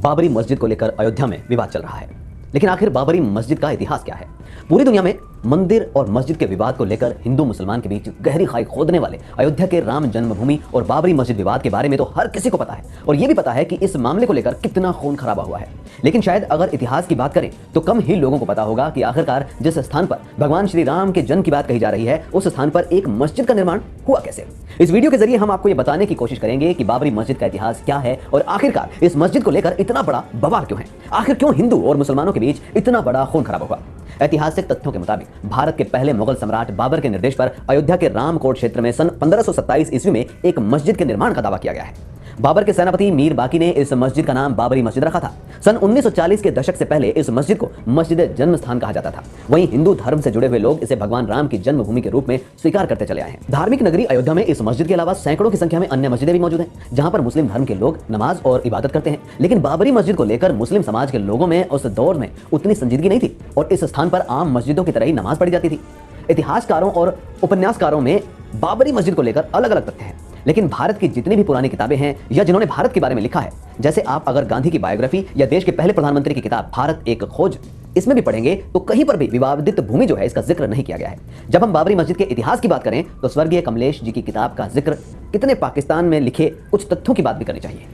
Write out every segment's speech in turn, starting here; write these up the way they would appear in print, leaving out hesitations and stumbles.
बाबरी मस्जिद को लेकर अयोध्या में विवाद चल रहा है। लेकिन आखिर बाबरी मस्जिद का इतिहास क्या है? पूरी दुनिया में मंदिर और मस्जिद के विवाद को लेकर हिंदू मुसलमान के बीच गहरी खाई खोदने वाले अयोध्या के राम जन्मभूमि और बाबरी मस्जिद विवाद के बारे में तो हर किसी को पता है और यह भी पता है कि इस मामले को लेकर कितना खून खराबा हुआ है। लेकिन शायद अगर इतिहास की बात करें तो कम ही लोगों को पता होगा कि आखिरकार जिस स्थान पर भगवान श्री राम के जन्म की बात कही जा रही है उस स्थान पर एक मस्जिद का निर्माण हुआ कैसे। इस वीडियो के जरिए हम आपको यह बताने की कोशिश करेंगे कि बाबरी मस्जिद का इतिहास क्या है और आखिरकार इस मस्जिद को लेकर इतना बड़ा बवाल क्यों है। आखिर क्यों हिंदू और मुसलमानों के बीच इतना बड़ा खून खराबा हुआ। ऐतिहासिक तथ्यों के मुताबिक भारत के पहले मुगल सम्राट बाबर के निर्देश पर अयोध्या के रामकोट क्षेत्र में सन 1527 ईस्वी में एक मस्जिद के निर्माण का दावा किया गया है। बाबर के सेनापति मीर बाकी ने इस मस्जिद का नाम बाबरी मस्जिद रखा था। सन 1940 के दशक से पहले इस मस्जिद को मस्जिद जन्म स्थान कहा जाता था। वहीं हिंदू धर्म से जुड़े हुए लोग इसे भगवान राम की जन्मभूमि के रूप में स्वीकार करते चले आए हैं। धार्मिक नगरी अयोध्या में इस मस्जिद के अलावा सैकड़ों की संख्या में अन्य मस्जिदें भी मौजूद हैं, जहां पर मुस्लिम धर्म के लोग नमाज और इबादत करते हैं। लेकिन बाबरी मस्जिद को लेकर मुस्लिम समाज के लोगों में उस दौर में उतनी संजीदगी नहीं थी और इस स्थान पर आम मस्जिदों की तरह ही नमाज पढ़ी जाती थी। इतिहासकारों और उपन्यासकारों में बाबरी मस्जिद को लेकर अलग अलग तथ्य हैं, लेकिन भारत की जितनी भी पुरानी किताबें हैं या जिन्होंने भारत के बारे में लिखा है, जैसे आप अगर गांधी की बायोग्राफी या देश के पहले प्रधानमंत्री की किताब भारत एक खोज इसमें भी पढ़ेंगे तो कहीं पर भी विवादित भूमि जो है इसका जिक्र नहीं किया गया है। जब हम बाबरी मस्जिद के इतिहास की बात करें तो स्वर्गीय कमलेश जी की किताब का जिक्र कितने पाकिस्तान में लिखे कुछ तथ्यों की बात भी करनी चाहिए।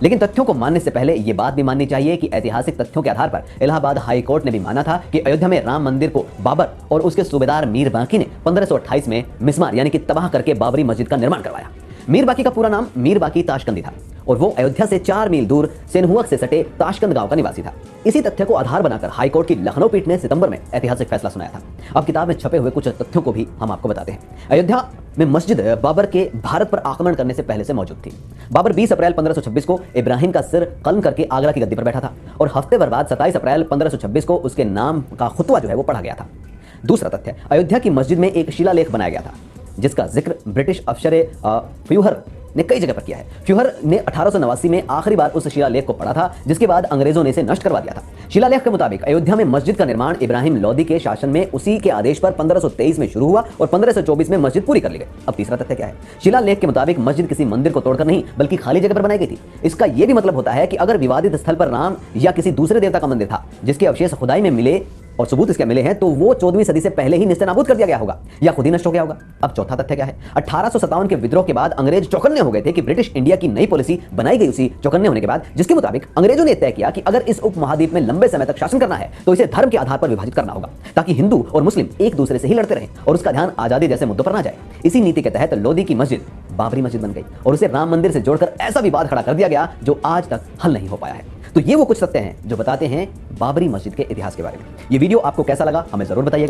लेकिन तथ्यों को मानने से पहले यह बात भी माननी चाहिए कि ऐतिहासिक तथ्यों के आधार पर इलाहाबाद हाई कोर्ट ने भी माना था कि अयोध्या में राम मंदिर को बाबर और उसके सूबेदार मीर बाकी ने 1528 में मिस्मार यानी कि तबाह करके बाबरी मस्जिद का निर्माण करवाया। मीर बाकी का पूरा नाम मीर बाकी ताशकंदी था और वो अयोध्या से 4 मील दूर सेनहुआ से सटे ताशकंद गांव का निवासी था। इसी तथ्य को आधार बनाकर हाईकोर्ट की लखनऊ पीठ ने सितंबर में ऐतिहासिक फैसला सुनाया था। अब किताब में छपे हुए कुछ तथ्यों को भी हम आपको बताते हैं। अयोध्या में मस्जिद बाबर के भारत पर आक्रमण करने से पहले से मौजूद थी। बाबर 20 अप्रैल 1526 को इब्राहिम का सिर कलम करके आगरा की गद्दी पर बैठा था और हफ्ते भर बाद 27 अप्रैल 1526 को उसके नाम का खुतवा जो है वो पढ़ा गया था। दूसरा तथ्य, अयोध्या की मस्जिद में एक शिलालेख बनाया गया था जिसका जिक्र ब्रिटिश अफसर फ्यूहर ने कई जगह पर किया है। फ्यूहर ने 1889 में आखिरी बार उस शिलालेख को पढ़ा था, जिसके बाद अंग्रेजों ने इसे नष्ट करवा दिया था। शिलालेख के मुताबिक अयोध्या में मस्जिद का निर्माण इब्राहिम लोदी के शासन में उसी के आदेश पर 1523 में शुरू हुआ और 1524 में मस्जिद पूरी कर ली गई। अब तीसरा तथ्य क्या है? शिलालेख के मुताबिक मस्जिद किसी मंदिर को तोड़कर नहीं बल्कि खाली जगह पर बनाई गई थी। इसका यह भी मतलब होता है कि अगर विवादित स्थल पर राम या किसी दूसरे देवता का मंदिर था जिसके अवशेष खुदाई में मिले और सबूत इसके मिले हैं तो वो 14वीं सदी से पहले ही निस्तेनाबूद कर दिया गया होगा या खुद ही नष्ट हो गया होगा। अब चौथा तथ्य क्या है? 1857 के विद्रोह के बाद अंग्रेज चौकन्ने हो गए थे कि ब्रिटिश इंडिया की नई पॉलिसी बनाई गई उसी चौकन्ने होने के बाद, जिसके मुताबिक अंग्रेजों ने तय किया कि अगर इस उपमहाद्वीप में लंबे समय तक शासन करना है तो इसे धर्म के आधार पर विभाजित करना होगा ताकि हिंदू और मुस्लिम एक दूसरे से ही लड़ते रहें और उसका ध्यान आजादी जैसे मुद्दों पर ना जाए। इसी नीति के तहत लोदी की मस्जिद बाबरी मस्जिद बन गई और उसे राम मंदिर से जोड़कर ऐसा विवाद खड़ा कर दिया गया जो आज तक हल नहीं हो पाया है। तो ये वो कुछ तथ्य हैं जो बताते हैं बाबरी मस्जिद के इतिहास के बारे में। ये वीडियो आपको कैसा लगा हमें जरूर बताइएगा।